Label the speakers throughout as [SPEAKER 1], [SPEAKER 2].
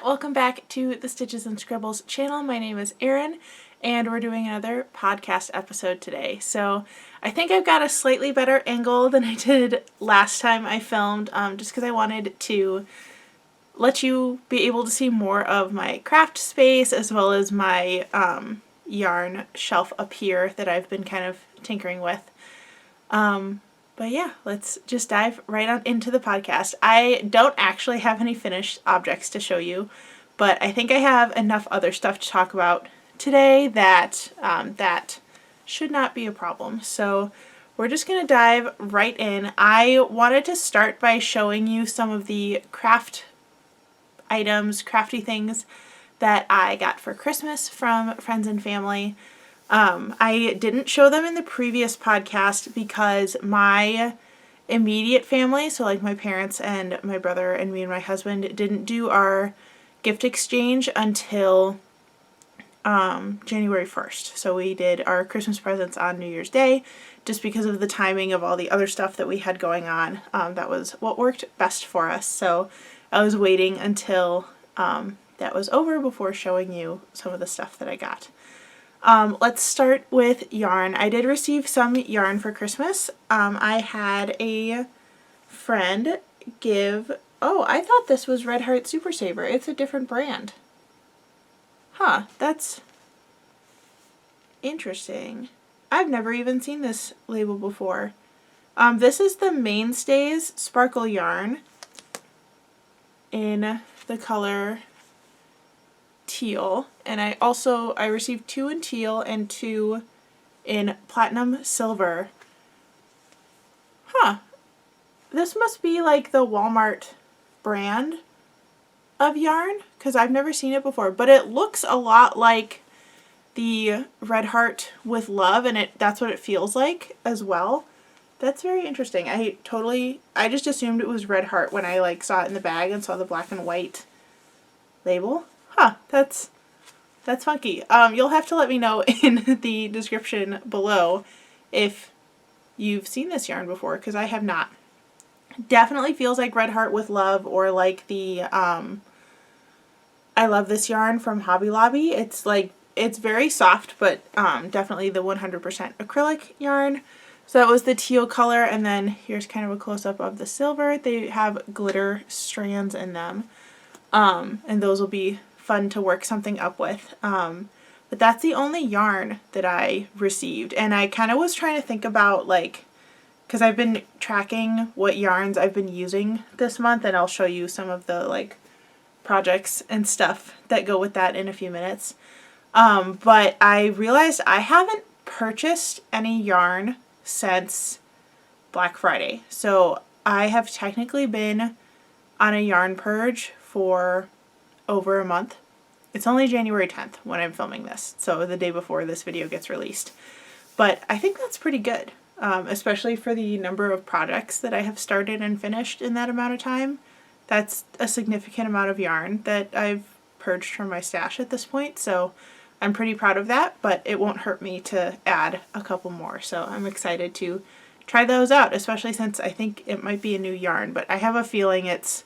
[SPEAKER 1] welcome back to the Stitches and Scribbles channel. My name is Erin, and we're doing another podcast episode today. So I think I've got a slightly better angle than I did last time I filmed, just because I wanted to let you be able to see more of my craft space as well as my yarn shelf up here that I've been kind of tinkering with. But yeah, let's just dive right on into the podcast. I don't actually have any finished objects to show you, but I think I have enough other stuff to talk about today that that should not be a problem. So we're just going to dive right in. I wanted to start by showing you some of the craft items, crafty things that I got for Christmas from friends and family. I didn't show them in the previous podcast because my immediate family, so like my parents and my brother and me and my husband, didn't do our gift exchange until January 1st. So we did our Christmas presents on New Year's Day just because of the timing of all the other stuff that we had going on. That was what worked best for us. So I was waiting until that was over before showing you some of the stuff that I got. Let's start with yarn. I did receive some yarn for Christmas. I had a friend give, I thought this was Red Heart Super Saver. It's a different brand. Huh, that's interesting. I've never even seen this label before. This is the Mainstays Sparkle Yarn in the color teal, and I received 2 in teal and 2 in platinum silver. Huh. This must be like the Walmart brand of yarn, because I've never seen it before, but it looks a lot like the Red Heart with Love, and that's what it feels like as well. That's very interesting. I just assumed it was Red Heart when I saw it in the bag and saw the black and white label. Huh, that's funky. You'll have to let me know in the description below if you've seen this yarn before, because I have not. Definitely feels like Red Heart with Love, or like the I love this yarn from Hobby Lobby. It's very soft, but definitely the 100% acrylic yarn. So that was the teal color, and then here's kind of a close-up of the silver. They have glitter strands in them, and those will be fun to work something up with. But that's the only yarn that I received, and I kind of was trying to think about, because I've been tracking what yarns I've been using this month, and I'll show you some of the projects and stuff that go with that in a few minutes. But I realized I haven't purchased any yarn since Black Friday, so I have technically been on a yarn purge for over a month. It's only January 10th when I'm filming this, so the day before this video gets released. But I think that's pretty good, especially for the number of projects that I have started and finished in that amount of time. That's a significant amount of yarn that I've purged from my stash at this point, so I'm pretty proud of that, but it won't hurt me to add a couple more, so I'm excited to try those out, especially since I think it might be a new yarn, but I have a feeling it's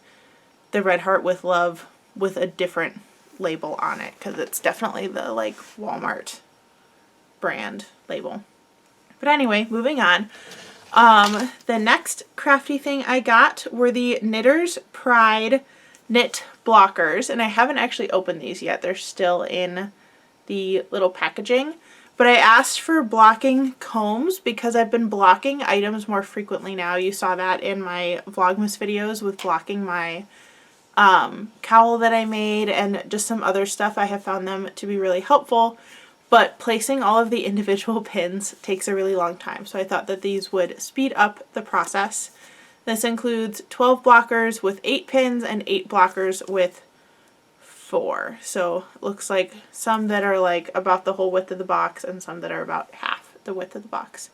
[SPEAKER 1] the Red Heart with Love with a different label on it, because it's definitely the Walmart brand label. But anyway, moving on. The next crafty thing I got were the Knitter's Pride knit blockers, and I haven't actually opened these yet. They're still in the little packaging, but I asked for blocking combs because I've been blocking items more frequently now. You saw that in my Vlogmas videos with blocking my cowl that I made and just some other stuff. I have found them to be really helpful, but placing all of the individual pins takes a really long time, so I thought that these would speed up the process. This includes 12 blockers with 8 pins and 8 blockers with 4. So it looks like some that are about the whole width of the box and some that are about half the width of the box.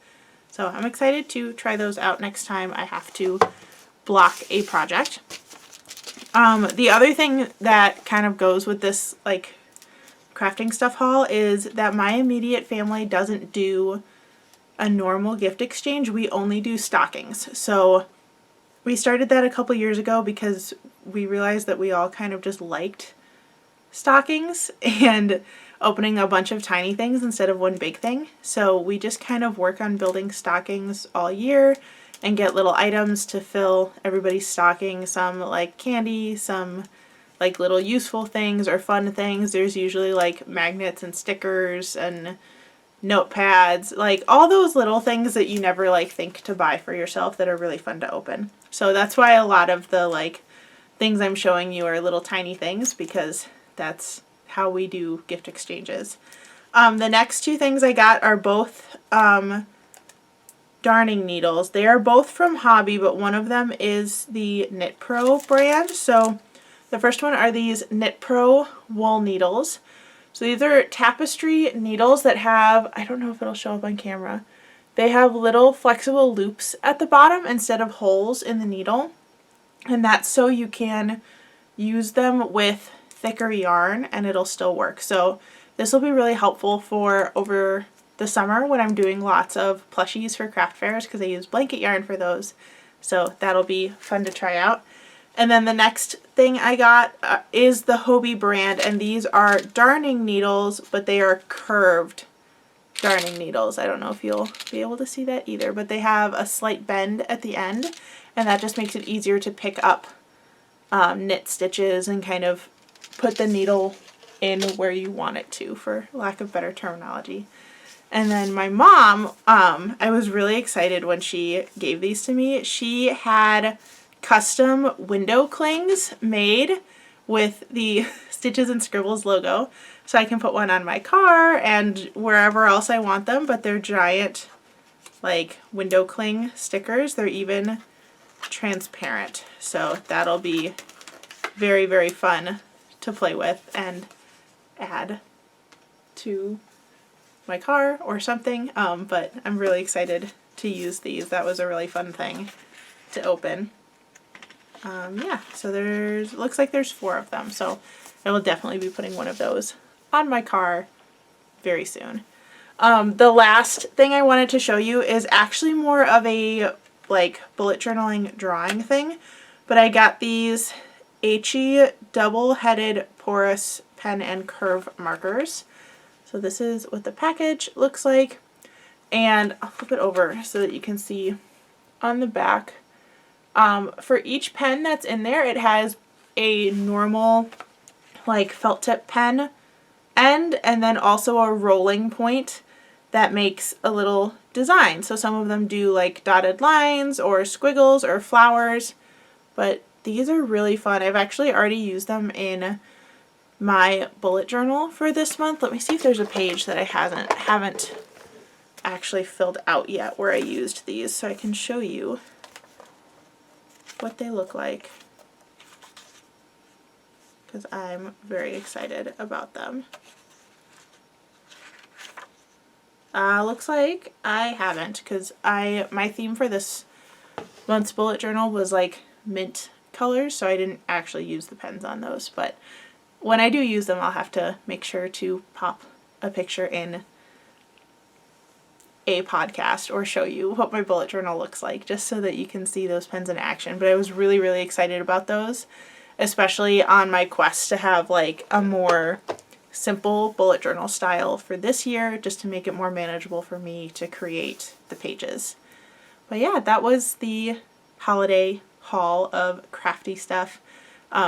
[SPEAKER 1] So I'm excited to try those out next time I have to block a project. The other thing that kind of goes with this crafting stuff haul is that my immediate family doesn't do a normal gift exchange. We only do stockings. So we started that a couple years ago because we realized that we all kind of just liked stockings and opening a bunch of tiny things instead of one big thing. So we just kind of work on building stockings all year and get little items to fill everybody's stocking. Some like candy, some like little useful things or fun things. There's usually like magnets and stickers and notepads, like all those little things that you never like think to buy for yourself that are really fun to open. So that's why a lot of the like things I'm showing you are little tiny things, because that's how we do gift exchanges. The next two things I got are both darning needles. They are both from Hobby, but one of them is the Knit Pro brand. So the first one are these Knit Pro wool needles. So these are tapestry needles that have, I don't know if it'll show up on camera, they have little flexible loops at the bottom instead of holes in the needle. And that's so you can use them with thicker yarn and it'll still work. So this will be really helpful for over the summer when I'm doing lots of plushies for craft fairs, because I use blanket yarn for those. So that'll be fun to try out. And then the next thing I got is the Hobie brand, and these are darning needles, but they are curved darning needles. I don't know if you'll be able to see that either, but they have a slight bend at the end, and that just makes it easier to pick up knit stitches and kind of put the needle in where you want it to, for lack of better terminology. And then my mom, I was really excited when she gave these to me. She had custom window clings made with the Stitches and Scribbles logo, so I can put one on my car and wherever else I want them, but they're giant like window cling stickers. They're even transparent, so that'll be very, very fun to play with and add to my car or something, but I'm really excited to use these. That was a really fun thing to open. Yeah, so looks like there's 4 of them, so I will definitely be putting one of those on my car very soon. The last thing I wanted to show you is actually more of a like bullet journaling drawing thing, but I got these HE double-headed porous pen and curve markers. So this is what the package looks like, and I'll flip it over so that you can see on the back. For each pen that's in there, it has a normal like felt tip pen end, and then also a rolling point that makes a little design. So some of them do like dotted lines or squiggles or flowers, but these are really fun. I've actually already used them in my bullet journal for this month. Let me see if there's a page that I haven't actually filled out yet where I used these, so I can show you what they look like, because I'm very excited about them. Looks like I haven't, because my theme for this month's bullet journal was like mint colors, so I didn't actually use the pens on those, but when I do use them, I'll have to make sure to pop a picture in a podcast or show you what my bullet journal looks like, just so that you can see those pens in action. But I was really, really excited about those, especially on my quest to have like a more simple bullet journal style for this year, just to make it more manageable for me to create the pages. But yeah, that was the holiday haul of crafty stuff.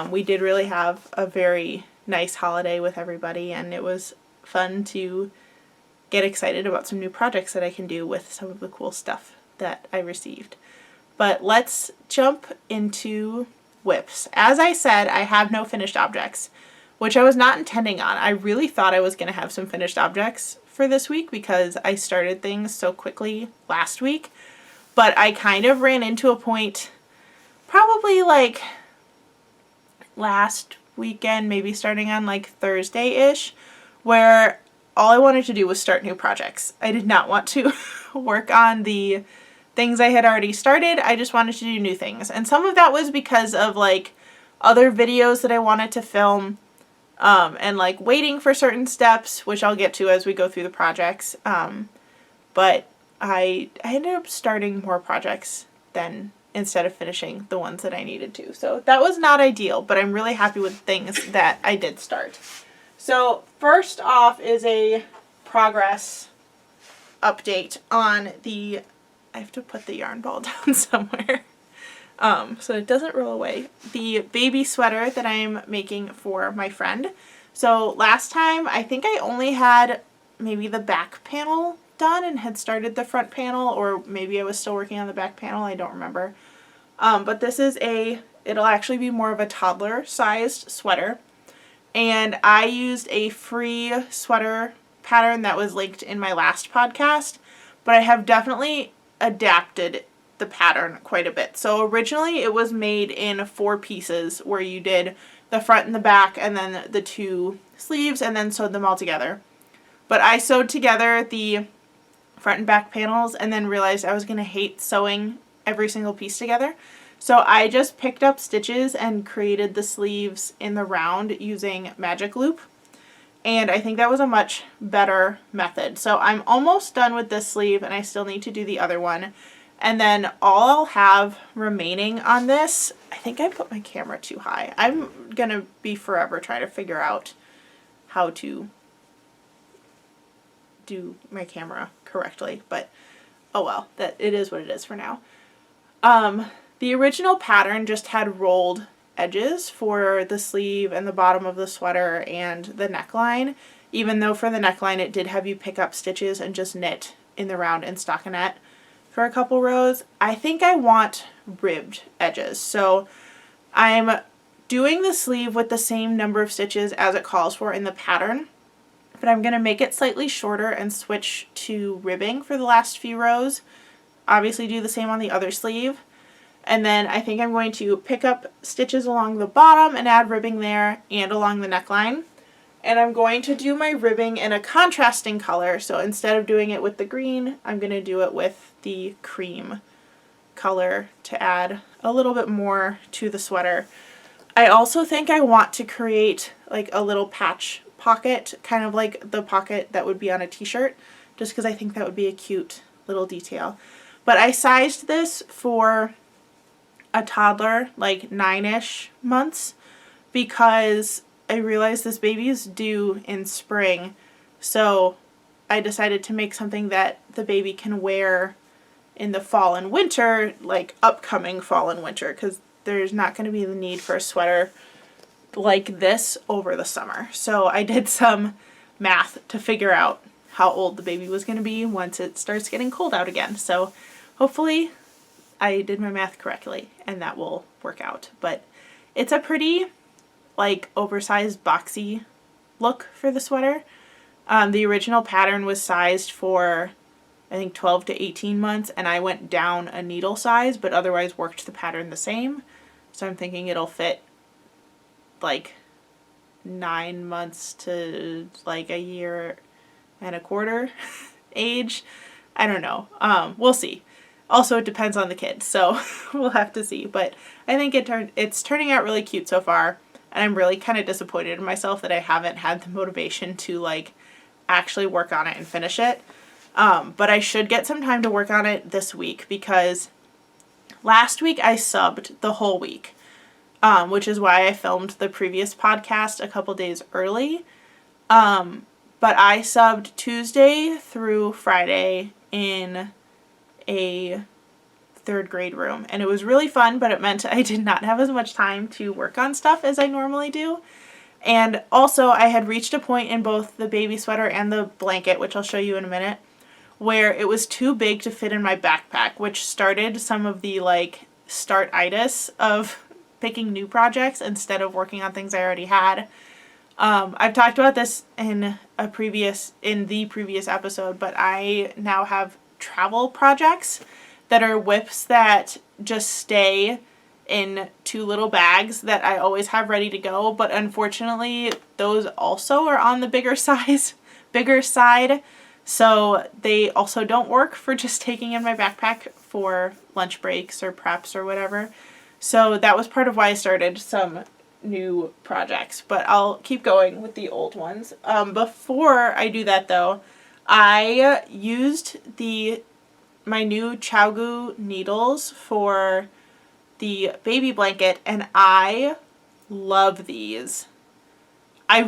[SPEAKER 1] We did really have a very nice holiday with everybody, and it was fun to get excited about some new projects that I can do with some of the cool stuff that I received. But let's jump into whips. As I said, I have no finished objects, which I was not intending on. I really thought I was going to have some finished objects for this week because I started things so quickly last week, but I kind of ran into a point probably like last weekend, maybe starting on like Thursday-ish, where all I wanted to do was start new projects. I did not want to work on the things I had already started. I just wanted to do new things. And some of that was because of like other videos that I wanted to film, and like waiting for certain steps, which I'll get to as we go through the projects. But I ended up starting more projects than instead of finishing the ones that I needed to. So that was not ideal, but I'm really happy with things that I did start. So first off is a progress update on the, I have to put the yarn ball down somewhere so it doesn't roll away, the baby sweater that I'm making for my friend. So last time I think I only had maybe the back panel done and had started the front panel, or maybe I was still working on the back panel, I don't remember. But this is it'll actually be more of a toddler sized sweater, and I used a free sweater pattern that was linked in my last podcast, but I have definitely adapted the pattern quite a bit. So originally it was made in 4 pieces where you did the front and the back and then the 2 sleeves and then sewed them all together. But I sewed together the front and back panels and then realized I was going to hate sewing every single piece together. So I just picked up stitches and created the sleeves in the round using magic loop. And I think that was a much better method. So I'm almost done with this sleeve and I still need to do the other one. And then all I'll have remaining on this, I think I put my camera too high. I'm going to be forever trying to figure out how to do my camera correctly, but oh well, that it is what it is for now. The original pattern just had rolled edges for the sleeve and the bottom of the sweater and the neckline, even though for the neckline it did have you pick up stitches and just knit in the round and stockinette for a couple rows. I think I want ribbed edges, so I'm doing the sleeve with the same number of stitches as it calls for in the pattern, but I'm going to make it slightly shorter and switch to ribbing for the last few rows. Obviously do the same on the other sleeve. And then I think I'm going to pick up stitches along the bottom and add ribbing there and along the neckline. And I'm going to do my ribbing in a contrasting color. So instead of doing it with the green, I'm going to do it with the cream color to add a little bit more to the sweater. I also think I want to create like a little patch pocket, kind of like the pocket that would be on a t-shirt, just because I think that would be a cute little detail. But I sized this for a toddler, like 9-ish months, because I realized this baby is due in spring, so I decided to make something that the baby can wear in the fall and winter, like upcoming fall and winter, because there's not going to be the need for a sweater like this over the summer. So I did some math to figure out how old the baby was going to be once it starts getting cold out again. So hopefully I did my math correctly and that will work out. But it's a pretty like oversized boxy look for the sweater. The original pattern was sized for I think 12 to 18 months, and I went down a needle size but otherwise worked the pattern the same. So I'm thinking it'll fit like 9 months to like a year and a quarter age. I don't know. We'll see. Also, it depends on the kids, so we'll have to see. But I think it's turning out really cute so far, and I'm really kind of disappointed in myself that I haven't had the motivation to like actually work on it and finish it. But I should get some time to work on it this week, because last week I subbed the whole week, which is why I filmed the previous podcast a couple days early. But I subbed Tuesday through Friday in a 3rd grade room, and it was really fun, but it meant I did not have as much time to work on stuff as I normally do. And also I had reached a point in both the baby sweater and the blanket, which I'll show you in a minute, where it was too big to fit in my backpack, which started some of the like start-itis of picking new projects instead of working on things I already had. I've talked about this in the previous episode, but I now have travel projects that are whips that just stay in 2 little bags that I always have ready to go, but unfortunately those also are on the bigger side, so they also don't work for just taking in my backpack for lunch breaks or preps or whatever. So that was part of why I started some new projects, but I'll keep going with the old ones. Before I do that though, I used my new ChowGoo needles for the baby blanket, and I love these. I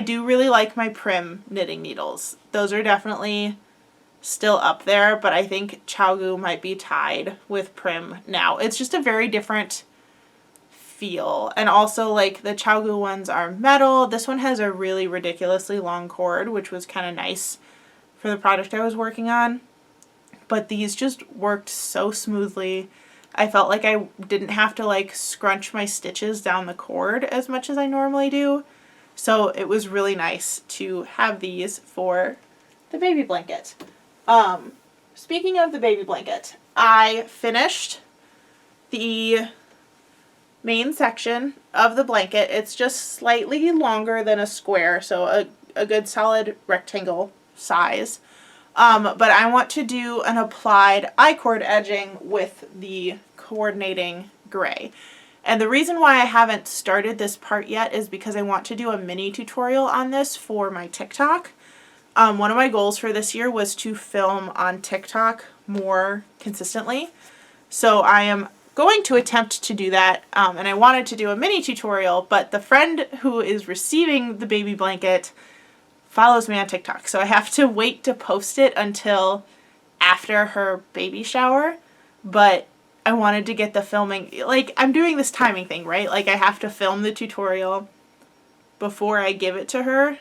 [SPEAKER 1] do really like my Prim knitting needles. Those are definitely still up there, but I think ChiaoGoo might be tied with Prim now. It's just a very different feel. And also, like, the ChiaoGoo ones are metal. This one has a really ridiculously long cord, which was kind of nice for the project I was working on. But these just worked so smoothly. I felt like I didn't have to, like, scrunch my stitches down the cord as much as I normally do. So it was really nice to have these for the baby blanket. Speaking of the baby blanket, I finished the main section of the blanket. It's just slightly longer than a square, so a good solid rectangle size. But I want to do an applied I-cord edging with the coordinating gray. And the reason why I haven't started this part yet is because I want to do a mini tutorial on this for my TikTok. One of my goals for this year was to film on TikTok more consistently. So I am going to attempt to do that, and I wanted to do a mini tutorial, but the friend who is receiving the baby blanket follows me on TikTok, so I have to wait to post it until after her baby shower. But I wanted to get the filming, like, I'm doing this timing thing, right? Like, I have to film the tutorial before I give it to her.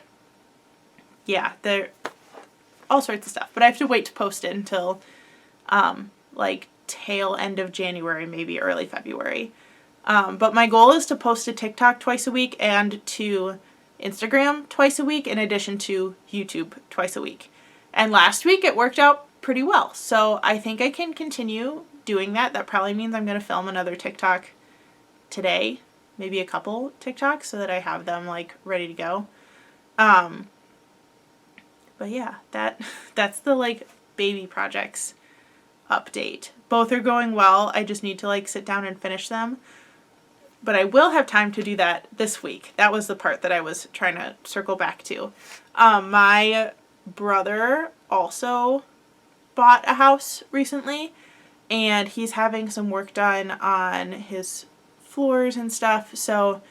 [SPEAKER 1] Yeah, there all sorts of stuff, but I have to wait to post it until like tail end of January, maybe early February. But my goal is to post to TikTok twice a week and to Instagram twice a week, in addition to YouTube twice a week. And last week it worked out pretty well, so I think I can continue doing that. That probably means I'm going to film another TikTok today, maybe a couple TikToks, so that I have them, like, ready to go. But yeah, that's the, like, baby projects update. Both are going well. I just need to, like, sit down and finish them. But I will have time to do that this week. That was the part that I was trying to circle back to. My brother also bought a house recently, and he's having some work done on his floors and stuff. So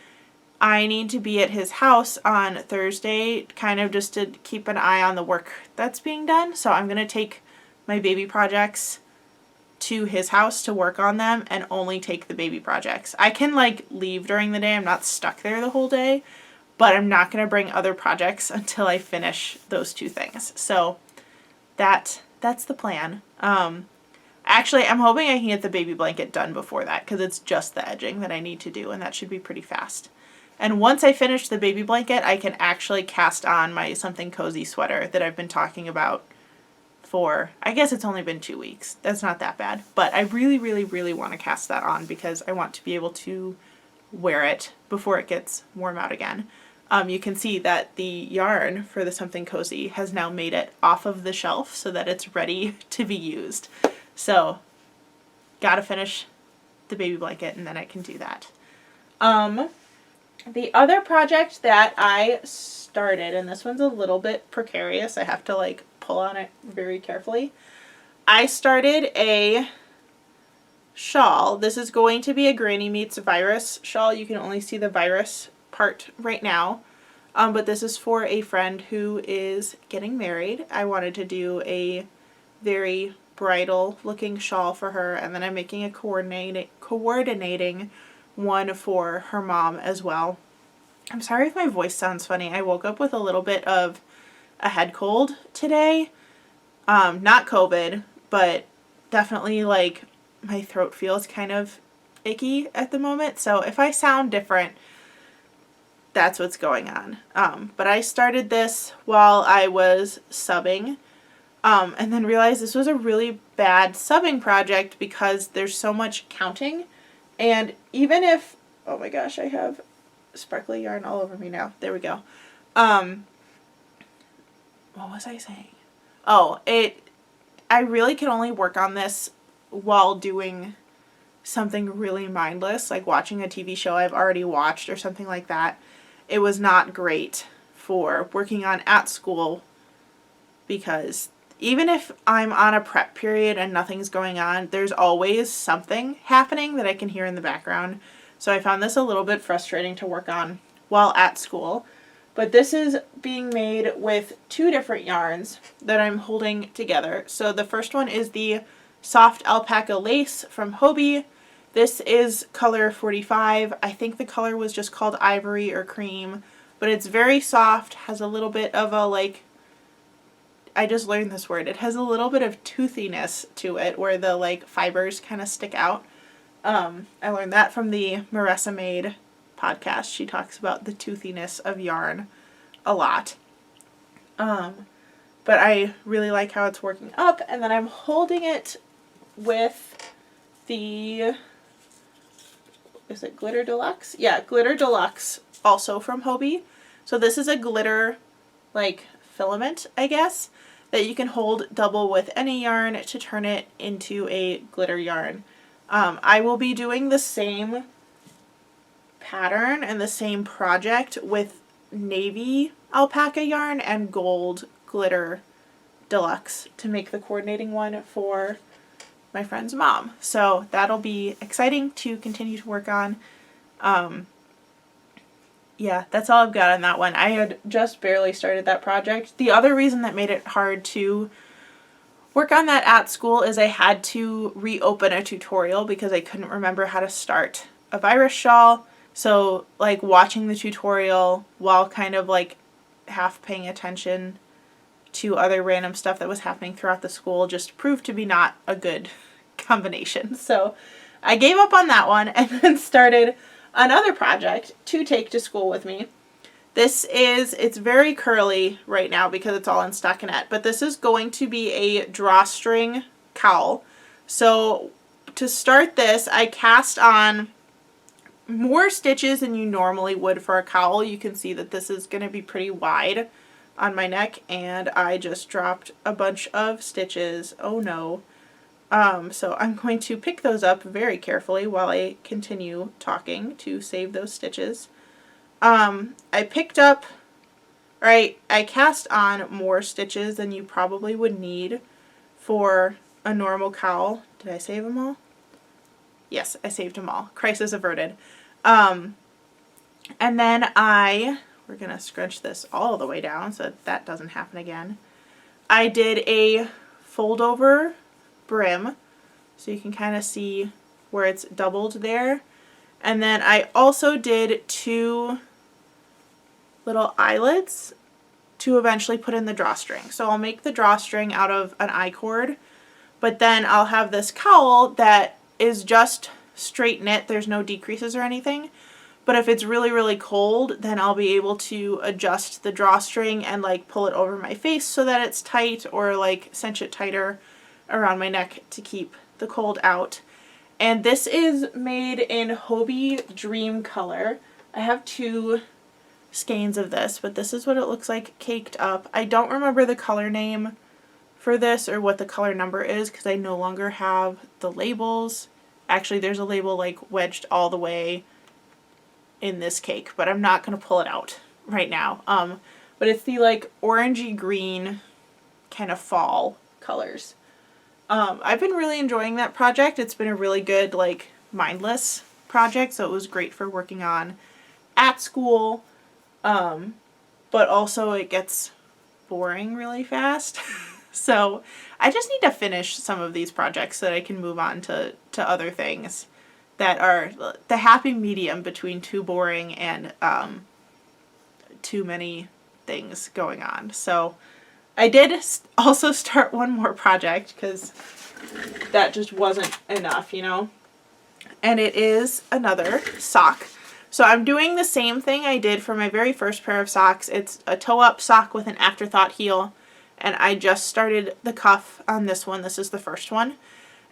[SPEAKER 1] I need to be at his house on Thursday, kind of just to keep an eye on the work that's being done. So I'm going to take my baby projects to his house to work on them, and only take the baby projects. I can, like, leave during the day. I'm not stuck there the whole day, but I'm not going to bring other projects until I finish those two things. So that's the plan. Actually, I'm hoping I can get the baby blanket done before that, because it's just the edging that I need to do, and that should be pretty fast. And once I finish the baby blanket, I can actually cast on my Something Cozy sweater that I've been talking about for, I guess it's only been 2 weeks. That's not that bad. But I really, really, really want to cast that on, because I want to be able to wear it before it gets warm out again. You can see that the yarn for the Something Cozy has now made it off of the shelf so that it's ready to be used. So, gotta finish the baby blanket and then I can do that. The other project that I started, and this one's a little bit precarious, I have to, like, pull on it very carefully. I started a shawl. This is going to be a Granny Meets Virus shawl. You can only see the virus part right now. But this is for a friend who is getting married. I wanted to do a very bridal looking shawl for her, and then I'm making a coordinating one for her mom as well. I'm sorry if my voice sounds funny. I woke up with a little bit of a head cold today. Not COVID, but definitely, like, my throat feels kind of icky at the moment. So if I sound different, that's what's going on. But I started this while I was subbing, and then realized this was a really bad subbing project because there's so much counting. And even if, oh my gosh, I have sparkly yarn all over me now. There we go. What was I saying? Oh, I really can only work on this while doing something really mindless, like watching a TV show I've already watched or something like that. It was not great for working on at school because even if I'm on a prep period and nothing's going on, there's always something happening that I can hear in the background. So I found this a little bit frustrating to work on while at school. But this is being made with 2 different yarns that I'm holding together. So the first one is the Soft Alpaca Lace from Hobbii. This is color 45. I think the color was just called Ivory or Cream, but it's very soft, has a little bit of a, like, I just learned this word. It has a little bit of toothiness to it where the, like, fibers kind of stick out. I learned that from the Marissa Made podcast. She talks about the toothiness of yarn a lot. But I really like how it's working up. And then I'm holding it with the, is it Glitter Deluxe? Yeah, Glitter Deluxe, also from Hobbii. So this is a glitter, like, filament, I guess, that you can hold double with any yarn to turn it into a glitter yarn. I will be doing the same pattern and the same project with navy alpaca yarn and gold glitter deluxe to make the coordinating one for my friend's mom. So that'll be exciting to continue to work on. Yeah, that's all I've got on that one. I had just barely started that project. The other reason that made it hard to work on that at school is I had to reopen a tutorial because I couldn't remember how to start a virus shawl. So, like, watching the tutorial while kind of, like, half paying attention to other random stuff that was happening throughout the school just proved to be not a good combination. So I gave up on that one and then started another project to take to school with me. This is, it's very curly right now because it's all in stockinette, but this is going to be a drawstring cowl. So to start this, I cast on more stitches than you normally would for a cowl. You can see that this is going to be pretty wide on my neck, and I just dropped a bunch of stitches. Oh no. So I'm going to pick those up very carefully while I continue talking to save those stitches. I picked up, right, I cast on more stitches than you probably would need for a normal cowl. Did I save them all? Yes, I saved them all. Crisis averted. And then we're going to scrunch this all the way down so that doesn't happen again. I did a fold over brim, so you can kind of see where it's doubled there. And then I also did 2 little eyelets to eventually put in the drawstring. So I'll make the drawstring out of an I-cord, but then I'll have this cowl that is just straight knit. There's no decreases or anything. But if it's really, really cold, then I'll be able to adjust the drawstring and, like, pull it over my face so that it's tight, or, like, cinch it tighter around my neck to keep the cold out. And this is made in Hobbii Dream Color. I have 2 skeins of this, but this is what it looks like caked up. I don't remember the color name for this or what the color number is because I no longer have the labels. Actually, there's a label, like, wedged all the way in this cake, but I'm not going to pull it out right now. But it's the, like, orangey green kind of fall colors. I've been really enjoying that project. It's been a really good, like, mindless project, so it was great for working on at school, but also it gets boring really fast. So I just need to finish some of these projects so that I can move on to other things that are the happy medium between too boring and too many things going on. So I did also start one more project because that just wasn't enough, you know? And it is another sock. So I'm doing the same thing I did for my very first pair of socks. It's a toe-up sock with an afterthought heel. And I just started the cuff on this one. This is the first one.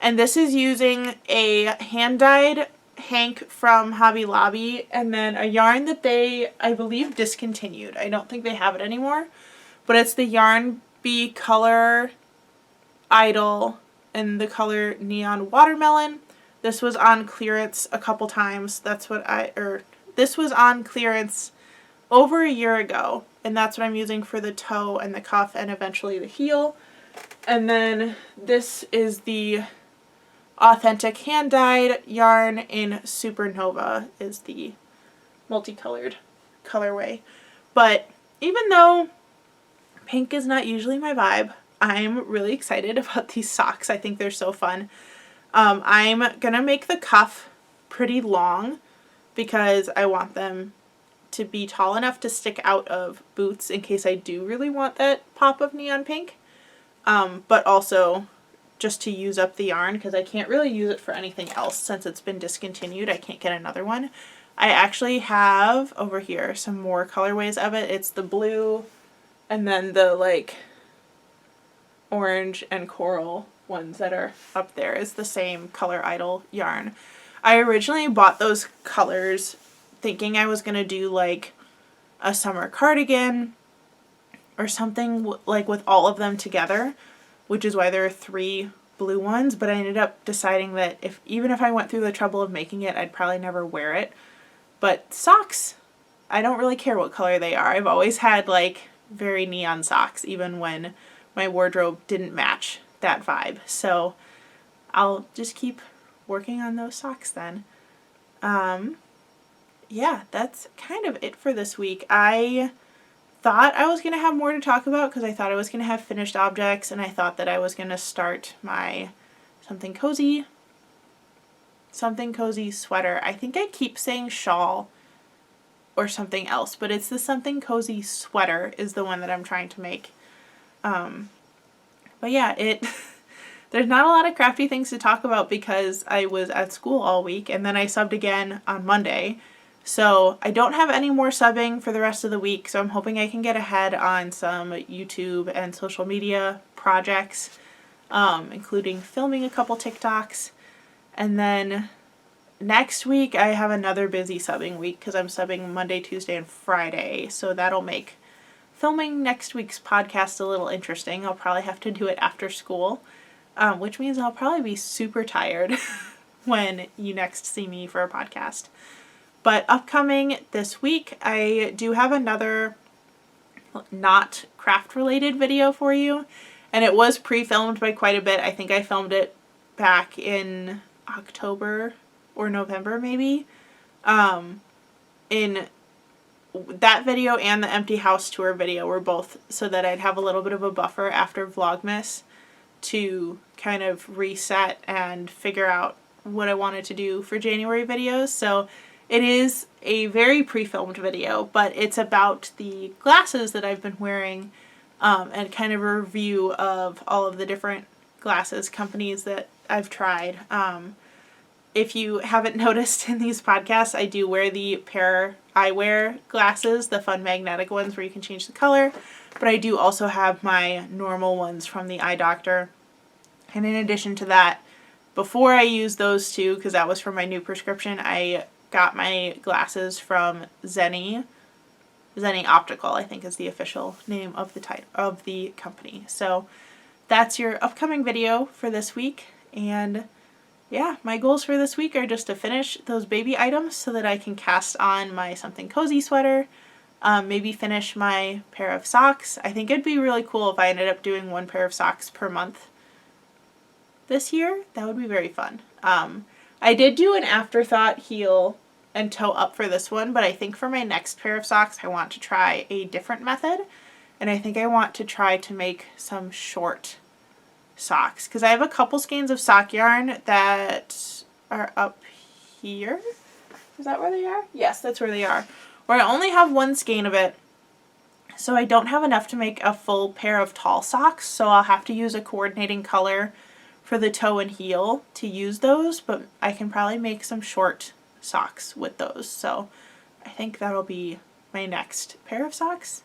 [SPEAKER 1] And this is using a hand-dyed hank from Hobby Lobby and then a yarn that they, I believe, discontinued. I don't think they have it anymore. But it's the Yarn Bee Color Idol in the color Neon Watermelon. This was on clearance a couple times. This was on clearance over a year ago. And that's what I'm using for the toe and the cuff and eventually the heel. And then this is the authentic hand-dyed yarn in Supernova is the multicolored colorway. But even though pink is not usually my vibe, I'm really excited about these socks. I think they're so fun. I'm gonna make the cuff pretty long because I want them to be tall enough to stick out of boots in case I do really want that pop of neon pink. But also just to use up the yarn because I can't really use it for anything else since it's been discontinued. I can't get another one. I actually have over here some more colorways of it. It's the blue and then the like orange and coral ones that are up there is the same Color Idol yarn. I originally bought those colors thinking I was going to do like a summer cardigan or something like with all of them together, which is why there are 3 blue ones, but I ended up deciding that even if I went through the trouble of making it, I'd probably never wear it. But socks, I don't really care what color they are. I've always had like very neon socks, even when my wardrobe didn't match that vibe. So I'll just keep working on those socks then. Yeah, that's kind of it for this week. I thought I was going to have more to talk about because I thought I was going to have finished objects, and I thought that I was going to start my something cozy sweater. I think I keep saying shawl or something else, but it's the something cozy sweater is the one that I'm trying to make. But yeah, there's not a lot of crafty things to talk about because I was at school all week and then I subbed again on Monday. So I don't have any more subbing for the rest of the week, so I'm hoping I can get ahead on some YouTube and social media projects, including filming a couple TikToks. And then next week I have another busy subbing week because I'm subbing Monday, Tuesday, and Friday, so that'll make filming next week's podcast a little interesting. I'll probably have to do it after school, which means I'll probably be super tired when you next see me for a podcast. But upcoming this week, I do have another not craft related video for you, and it was pre-filmed by quite a bit. I think I filmed it back in October or November maybe. In that video and the empty house tour video were both so that I'd have a little bit of a buffer after Vlogmas to kind of reset and figure out what I wanted to do for January videos. So it is a very pre-filmed video, but it's about the glasses that I've been wearing, and kind of a review of all of the different glasses companies that I've tried. If you haven't noticed in these podcasts, I do wear the pair eyewear glasses, the fun magnetic ones where you can change the color, but I do also have my normal ones from the eye doctor. And in addition to that, before I used those two, because that was for my new prescription, I got my glasses from Zenni Optical, I think is the official name of the company. So that's your upcoming video for this week. And yeah, my goals for this week are just to finish those baby items so that I can cast on my something cozy sweater, maybe finish my pair of socks. I think it'd be really cool if I ended up doing 1 pair of socks per month this year. That would be very fun. I did do an afterthought heel and toe up for this one, but I think for my next pair of socks I want to try a different method, and I think I want to try to make some short socks because I have a couple skeins of sock yarn that are up here. Is that where they are? Yes, that's where they are. Where I only have 1 skein of it, so I don't have enough to make a full pair of tall socks, so I'll have to use a coordinating color for the toe and heel to use those, but I can probably make some short socks with those. So I think that'll be my next pair of socks,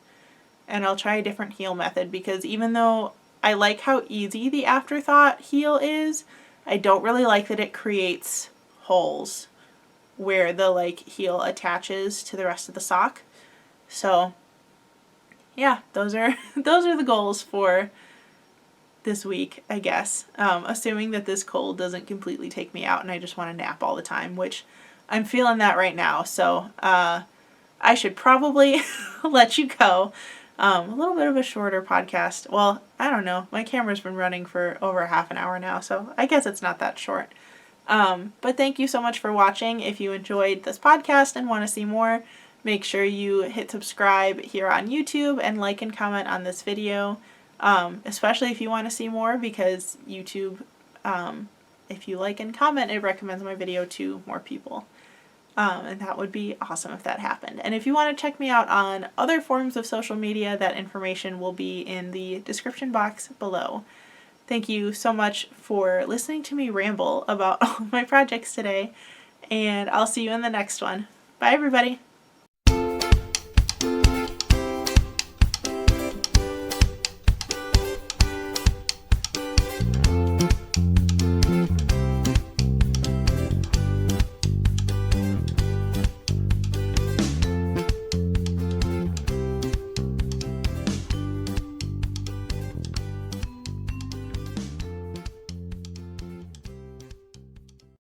[SPEAKER 1] and I'll try a different heel method because even though I like how easy the afterthought heel is, I don't really like that it creates holes where the heel attaches to the rest of the sock. So yeah, those are the goals for this week, I guess, assuming that this cold doesn't completely take me out and I just want to nap all the time, which I'm feeling that right now. So I should probably let you go. A little bit of a shorter podcast. Well, I don't know. My camera's been running for over half an hour now, so I guess it's not that short. But thank you so much for watching. If you enjoyed this podcast and want to see more, make sure you hit subscribe here on YouTube and like and comment on this video, especially if you want to see more, because YouTube, if you like and comment, it recommends my video to more people. And that would be awesome if that happened. And if you want to check me out on other forms of social media, that information will be in the description box below. Thank you so much for listening to me ramble about all of my projects today, and I'll see you in the next one. Bye, everybody!